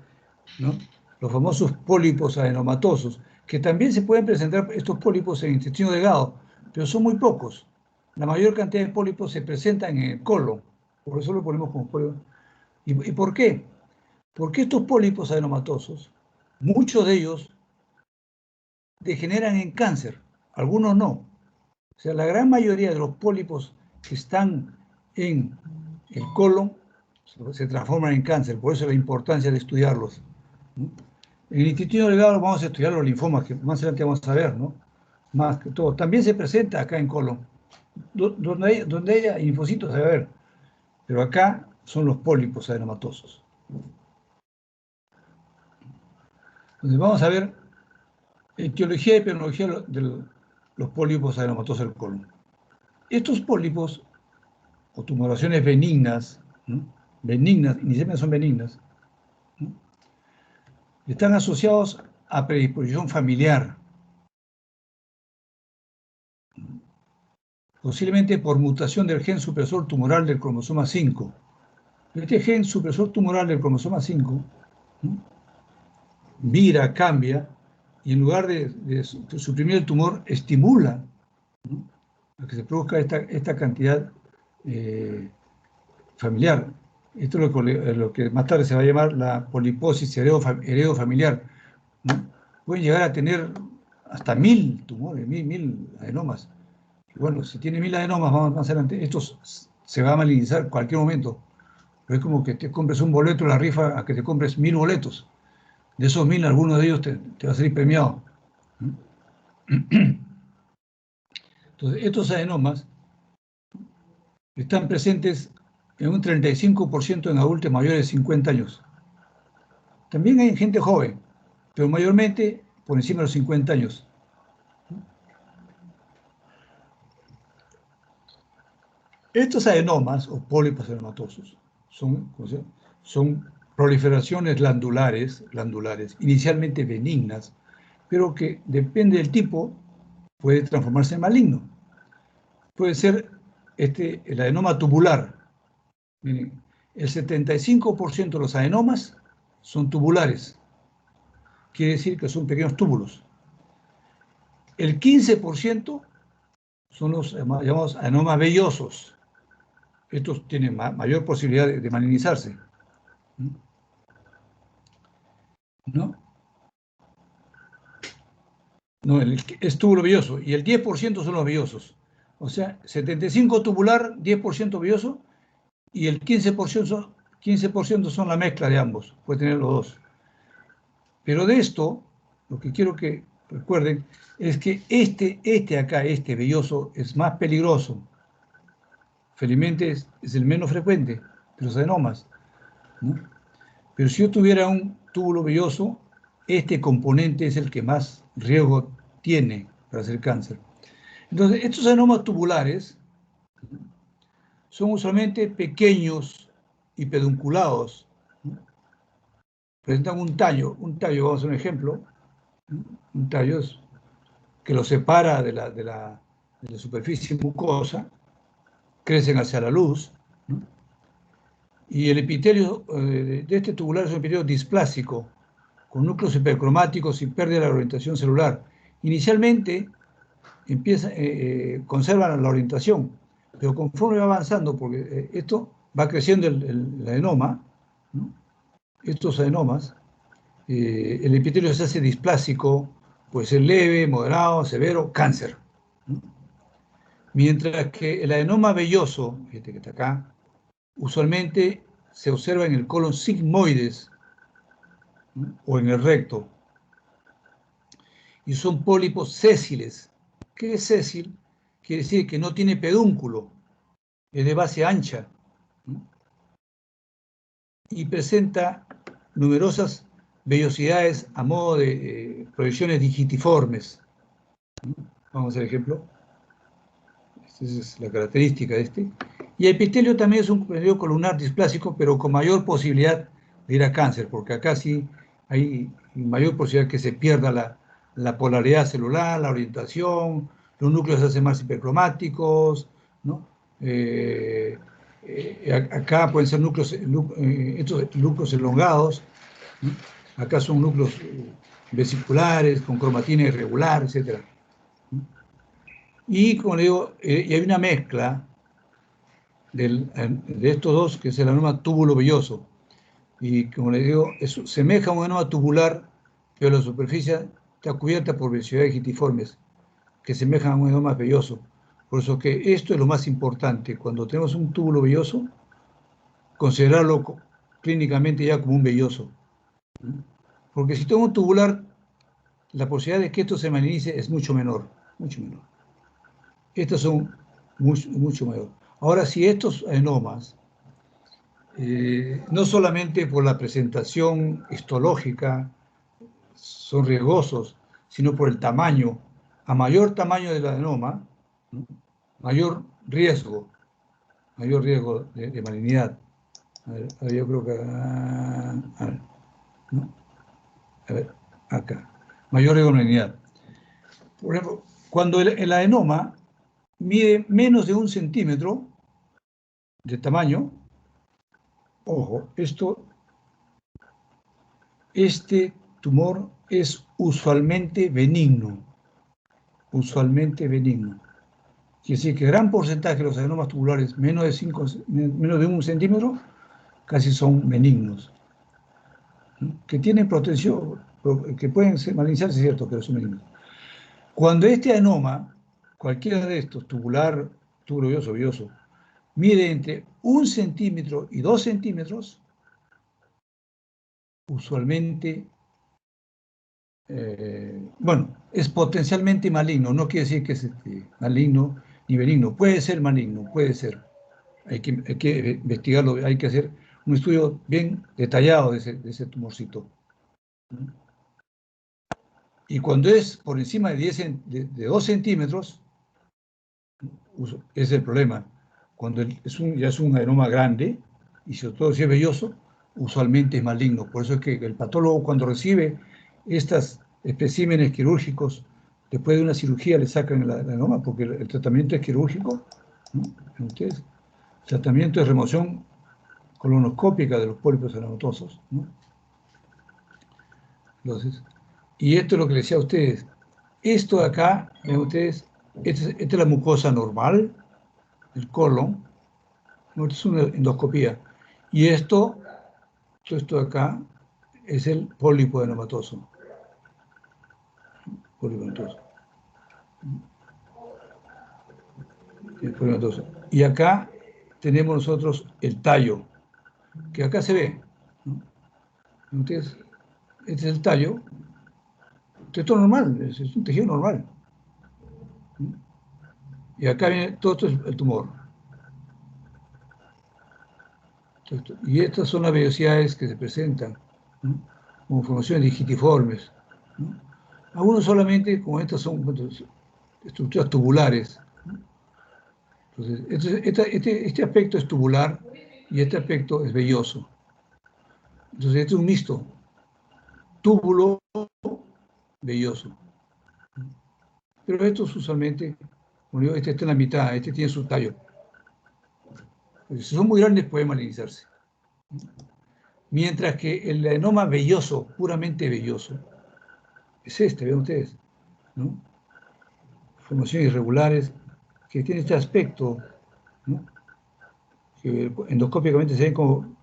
¿no? Los famosos pólipos adenomatosos, que también se pueden presentar estos pólipos en el intestino delgado, pero son muy pocos. La mayor cantidad de pólipos se presentan en el colon, por eso lo ponemos como pólipo. ¿Y por qué? Porque estos pólipos adenomatosos, muchos de ellos degeneran en cáncer, algunos no. O sea, la gran mayoría de los pólipos que están en el colon se transforman en cáncer, por eso la importancia de estudiarlos, ¿no? En el intestino delgado vamos a estudiar los linfomas, que más adelante vamos a ver, ¿no? Más que todo. También se presenta acá en colon. Donde haya linfocitos, se va a ver. Pero acá son los pólipos adenomatosos. Entonces vamos a ver etiología y epidemiología de los pólipos adenomatosos del colon. Estos pólipos, o tumoraciones benignas, ¿no? Benignas, inicialmente son benignas, ¿no? Están asociados a predisposición familiar, posiblemente por mutación del gen supresor tumoral del cromosoma 5. Este gen supresor tumoral del cromosoma 5, ¿no? Vira, cambia, y en lugar de suprimir el tumor, estimula, ¿no?, a que se produzca esta cantidad familiar. Esto es lo que más tarde se va a llamar la poliposis heredofamiliar, ¿no? Pueden llegar a tener hasta 1000 tumores, 1000 adenomas. Y bueno, si tiene 1000 adenomas, vamos más adelante, estos se va a malignizar en cualquier momento. Pero es como que te compres un boleto en la rifa a que te compres 1000 boletos. De esos 1000, alguno de ellos te va a salir premiado. Entonces, estos adenomas están presentes en un 35% en adultos mayores de 50 años. También hay gente joven, pero mayormente por encima de los 50 años. Estos adenomas, o pólipos adenomatosos, son proliferaciones glandulares, inicialmente benignas, pero que depende del tipo, puede transformarse en maligno. Puede ser el adenoma tubular. Miren, el 75% de los adenomas son tubulares. Quiere decir que son pequeños túbulos. El 15% son los llamados adenomas vellosos. Estos tienen mayor posibilidad de malignizarse, ¿no? No, es túbulo velloso, y el 10% son los vellosos. O sea, 75 tubular, 10% velloso, y el 15% son la mezcla de ambos, puede tener los dos. Pero de esto, lo que quiero que recuerden es que este velloso, es más peligroso. Felizmente es el menos frecuente de los adenomas, ¿no? Pero si yo tuviera un túbulo velloso, este componente es el que más riesgo tiene para hacer cáncer. Entonces, estos adenomas tubulares son usualmente pequeños y pedunculados, ¿no? Presentan un tallo, vamos a hacer un ejemplo, ¿no? Un tallo que lo separa de la superficie mucosa, crecen hacia la luz, ¿no? Y el epitelio de este tubular es un epitelio displásico, con núcleos hipercromáticos y pérdida de la orientación celular. Inicialmente conservan la orientación, pero conforme va avanzando, porque esto va creciendo el adenoma, ¿no? Estos adenomas, el epitelio se hace displásico, puede ser leve, moderado, severo, cáncer, ¿no? Mientras que el adenoma velloso, este que está acá, usualmente se observa en el colon sigmoides, ¿no? O en el recto, y son pólipos sésiles. ¿Qué es sésil? Quiere decir que no tiene pedúnculo, es de base ancha, ¿no? Y presenta numerosas vellosidades a modo de proyecciones digitiformes, ¿no? Vamos a ver ejemplo. Esta es la característica de este. Y el epitelio también es un epitelio columnar displásico, pero con mayor posibilidad de ir a cáncer, porque acá sí hay mayor posibilidad que se pierda la polaridad celular, la orientación, los núcleos se hacen más hipercromáticos, ¿no? Acá pueden ser núcleos, estos núcleos elongados, ¿no? Acá son núcleos vesiculares, con cromatina irregular, etc. Y como le digo, y hay una mezcla de estos dos, que es el adenoma túbulo velloso. Y como le digo, semeja a un adenoma tubular, pero la superficie está cubierta por vellosidades digitiformes, que semejan a un adenoma velloso. Por eso que esto es lo más importante. Cuando tenemos un túbulo velloso, considerarlo clínicamente ya como un velloso. Porque si tengo un tubular, la posibilidad de que esto se malignice es mucho menor, mucho menor. Estos son mucho mayor. Ahora, si estos adenomas, no solamente por la presentación histológica son riesgosos, sino por el tamaño, a mayor tamaño del adenoma, ¿no? mayor riesgo de malignidad. A ver, yo creo que, ¿no? A ver, acá, mayor riesgo de malignidad. Por ejemplo, cuando el adenoma mide menos de 1 centímetro de tamaño, ojo, este tumor es usualmente benigno. Usualmente benigno. Quiere decir que gran porcentaje de los adenomas tubulares menos de 1 centímetro casi son benignos, ¿no? Que tienen protección, que pueden malignizarse, cierto, pero son benignos. Cuando este adenoma, cualquiera de estos, tubular, túbulo velloso, mide entre 1 centímetro y 2 centímetros, usualmente, bueno, es potencialmente maligno, no quiere decir que es maligno ni benigno, puede ser maligno, puede ser. Hay que investigarlo, hay que hacer un estudio bien detallado de ese tumorcito. Y cuando es por encima de 2 centímetros, es el problema. Cuando ya es un adenoma grande, y sobre todo si es velloso, usualmente es maligno. Por eso es que el patólogo, cuando recibe estos especímenes quirúrgicos, después de una cirugía le sacan el adenoma, porque el tratamiento es quirúrgico, ¿no? Entonces, el tratamiento es remoción colonoscópica de los pólipos adenomatosos, ¿no? Entonces, y esto es lo que les decía a ustedes. Esto de acá, ven ustedes, Esta es la mucosa normal, el colon. ¿No? Esto es una endoscopía. Y esto de acá, es el pólipo adenomatoso. Y acá tenemos nosotros el tallo, que acá se ve, ¿no? Entonces, este es el tallo. Esto es normal, es un tejido normal. Y acá viene, todo esto es el tumor. Y estas son las vellosidades que se presentan, ¿no? Como formaciones digitiformes, ¿no? Algunos solamente, como estas son estructuras tubulares, ¿no? Entonces, este aspecto es tubular y este aspecto es velloso. Entonces, este es un mixto, túbulo velloso. Pero estos usualmente, como digo, este está en la mitad, este tiene su tallo. Si son muy grandes, pueden malignizarse. Mientras que el adenoma velloso, puramente velloso, es este, ven ustedes, ¿no? Formaciones irregulares que tiene este aspecto, ¿no? Que endoscópicamente se ven como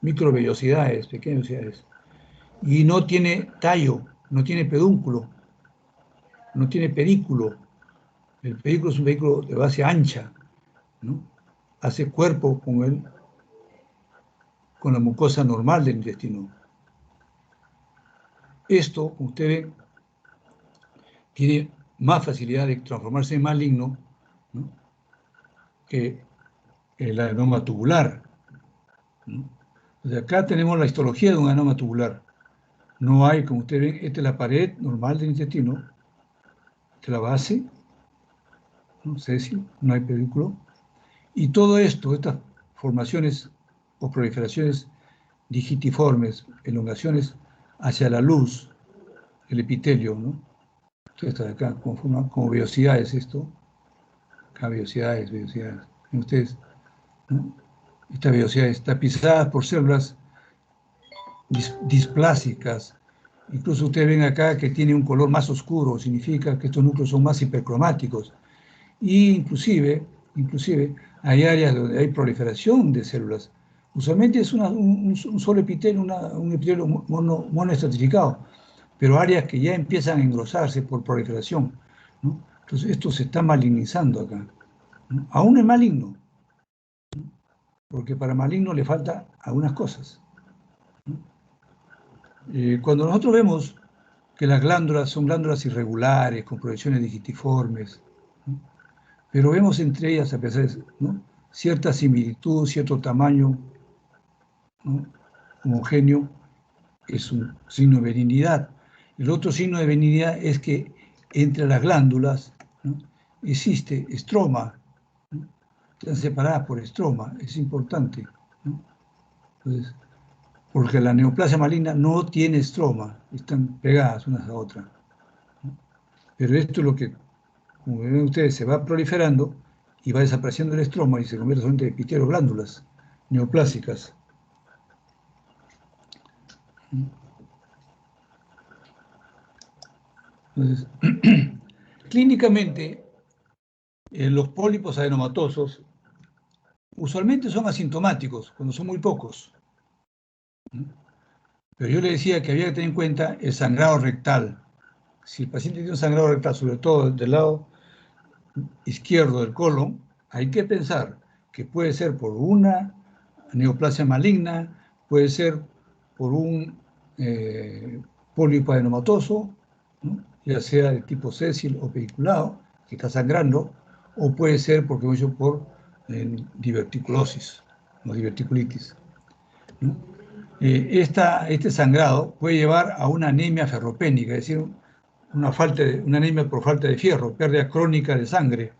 microvellosidades, pequeñas vellosidades. Y no tiene tallo, no tiene pedúnculo, no tiene pedículo. El pedículo es un vehículo de base ancha, ¿no? Hace cuerpo con la mucosa normal del intestino. Esto, como usted ve, tiene más facilidad de transformarse en maligno, ¿no? Que el adenoma tubular, ¿no? Entonces acá tenemos la histología de un adenoma tubular. No hay, como ustedes ven, esta es la pared normal del intestino, esta es la base, ¿no? Césil, no hay pedículo. Y todo esto, estas formaciones o proliferaciones digitiformes, elongaciones hacia la luz, el epitelio, ¿no? Esto está acá, como vellosidades esto, acá vellosidades. ¿Ven ustedes? ¿No? Esta vellosidad está pisada por células displásicas. Incluso ustedes ven acá que tiene un color más oscuro, significa que estos núcleos son más hipercromáticos. Y inclusive hay áreas donde hay proliferación de células. Usualmente es un solo epitelio, un epitelio monoestratificado, pero áreas que ya empiezan a engrosarse por proliferación, ¿no? Entonces esto se está malignizando acá, ¿no? Aún es maligno, porque para maligno le falta algunas cosas, ¿no? Cuando nosotros vemos que las glándulas son glándulas irregulares, con proyecciones digitiformes, ¿no? Pero vemos entre ellas, a pesar de, ¿no?, cierta similitud, cierto tamaño, ¿no?, homogéneo, es un signo de benignidad. El otro signo de benignidad es que entre las glándulas, ¿no?, existe estroma, ¿no? Están separadas por estroma, es importante, ¿no? Entonces, porque la neoplasia maligna no tiene estroma, están pegadas unas a otras, ¿no? Pero esto es lo que, como ven ustedes, se va proliferando y va desapareciendo el estroma y se convierte solamente en epitelioglándulas neoplásicas. Entonces, clínicamente, los pólipos adenomatosos usualmente son asintomáticos, cuando son muy pocos, ¿no? Pero yo le decía que había que tener en cuenta el sangrado rectal. Si el paciente tiene un sangrado rectal, sobre todo del lado izquierdo del colon, hay que pensar que puede ser por una neoplasia maligna, puede ser por un pólipo adenomatoso, ¿no?, ya sea de tipo sésil o pediculado, que está sangrando, o puede ser porque por diverticulosis, o diverticulitis, ¿no? Este sangrado puede llevar a una anemia ferropénica, es decir, una anemia por falta de fierro, pérdida crónica de sangre.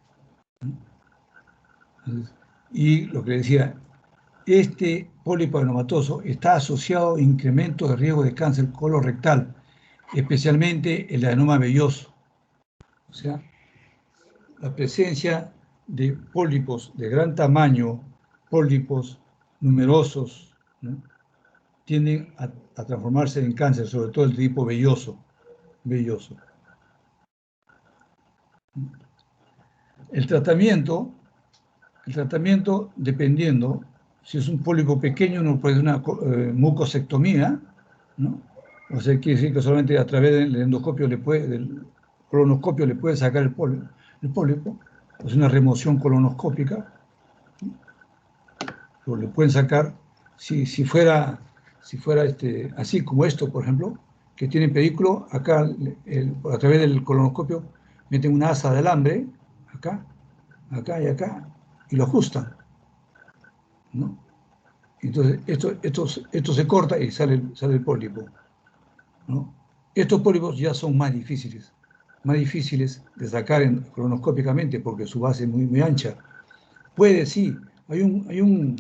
Y lo que decía, este pólipo adenomatoso está asociado a incremento de riesgo de cáncer colorectal, especialmente el adenoma velloso. O sea, la presencia de pólipos de gran tamaño, pólipos numerosos, ¿no?, tienden a transformarse en cáncer, sobre todo el tipo velloso. El tratamiento, dependiendo, si es un pólipo pequeño, uno puede hacer una mucosectomía, ¿no? O sea, quiere decir que solamente a través del endoscopio del colonoscopio le puede sacar el pólipo, es una remoción colonoscópica, ¿no? Le pueden sacar, si fuera así como esto, por ejemplo, que tiene pedículo, acá a través del colonoscopio meten una asa de alambre, acá y acá, y lo ajustan, ¿no? Entonces, esto se corta y sale el pólipo, ¿no? Estos pólipos ya son más difíciles de sacar colonoscópicamente porque su base es muy, muy ancha. Puede, sí, hay un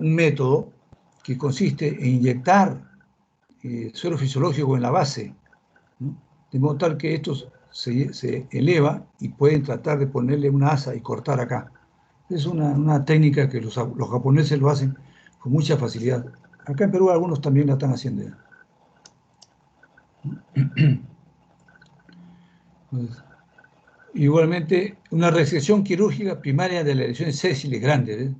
método que consiste en inyectar suero fisiológico en la base, ¿no? De modo tal que esto se eleva y pueden tratar de ponerle una asa y cortar acá. Es una técnica que los japoneses lo hacen con mucha facilidad. Acá en Perú algunos también la están haciendo ya. Entonces, igualmente, una resección quirúrgica primaria de las lesiones sésiles grandes, ¿eh?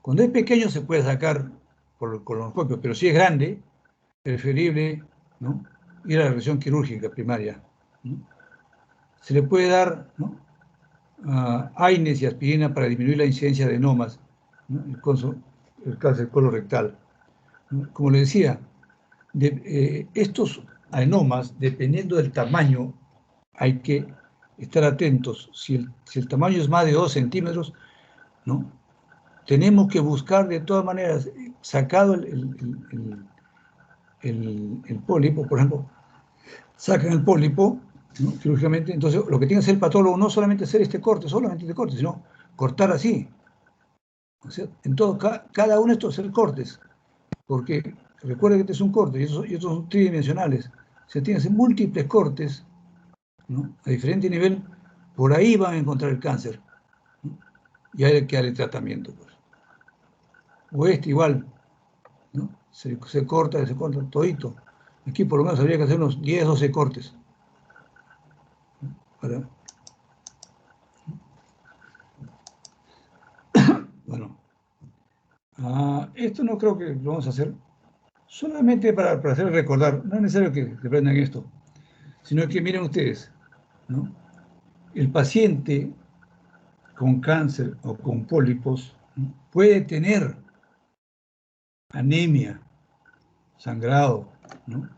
Cuando es pequeño se puede sacar por el colonoscopio, pero si es grande, preferible, ¿no?, ir a la resección quirúrgica primaria, ¿no? Se le puede dar, ¿no?, AINES y aspirina para disminuir la incidencia de enomas, ¿no?, el cáncer colorectal, ¿no? Como le decía, estos adenomas, dependiendo del tamaño, hay que estar atentos. Si el tamaño es más de 2 centímetros, ¿no?, tenemos que buscar de todas maneras, sacado el pólipo, por ejemplo, sacan el pólipo, ¿no?, quirúrgicamente. Entonces, lo que tiene que hacer el patólogo no solamente hacer solamente este corte, sino cortar así. O sea, en todo, cada uno de estos hacer cortes, porque recuerda que este es un corte y estos son tridimensionales. Se tienen que hacer múltiples cortes, ¿no?, a diferente nivel. Por ahí van a encontrar el cáncer, ¿no?, y hay que darle tratamiento, pues. O igual, ¿no?, se corta todito. Aquí por lo menos habría que hacer unos 10, 12 cortes, ¿no? Bueno, esto no creo que lo vamos a hacer solamente para hacer recordar. No es necesario que aprendan esto, sino que miren ustedes, ¿no?, el paciente con cáncer o con pólipos, ¿no?, puede tener anemia, sangrado, ¿no?,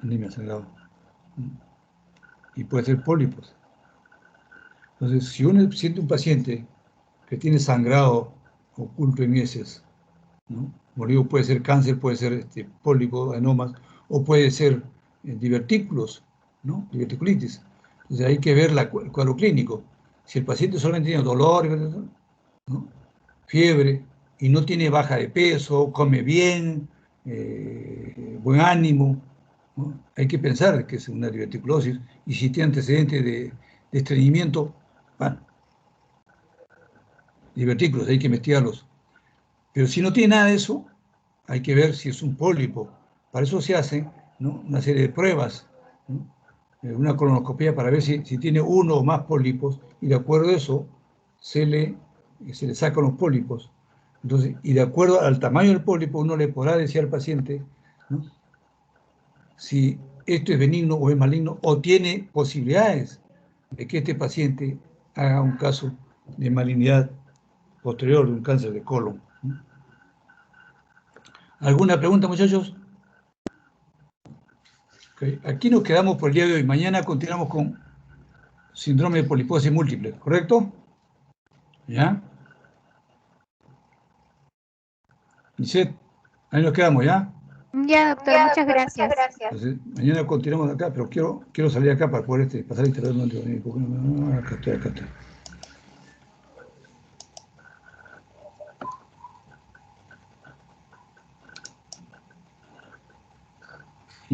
anemia, sangrado, ¿no?, y puede ser pólipos. Entonces, si uno siente un paciente que tiene sangrado oculto en heces, ¿no?, como digo, puede ser cáncer, puede ser pólipo, adenomas, o puede ser divertículos, ¿no?, diverticulitis. Entonces hay que ver el cuadro clínico. Si el paciente solamente tiene dolor, ¿no?, fiebre, y no tiene baja de peso, come bien, buen ánimo, ¿no?, hay que pensar que es una diverticulosis, y si tiene antecedentes de estreñimiento, bueno, divertículos, hay que investigarlos. Pero si no tiene nada de eso, hay que ver si es un pólipo. Para eso se hace, ¿no?, una serie de pruebas, ¿no?, una colonoscopia para ver si tiene uno o más pólipos, y de acuerdo a eso se le sacan los pólipos. Entonces, y de acuerdo al tamaño del pólipo, uno le podrá decir al paciente, ¿no?, si esto es benigno o es maligno, o tiene posibilidades de que este paciente haga un caso de malignidad posterior de un cáncer de colon, ¿no? ¿Alguna pregunta, muchachos? Okay. Aquí nos quedamos por el día de hoy. Mañana continuamos con síndrome de poliposis múltiple, ¿correcto? ¿Ya? Lisette, ahí nos quedamos, ¿ya? Ya, doctor, Ya, muchas doctor, muchas gracias. gracias. Entonces, mañana continuamos acá, pero quiero salir acá para poder pasar el internet. Acá estoy.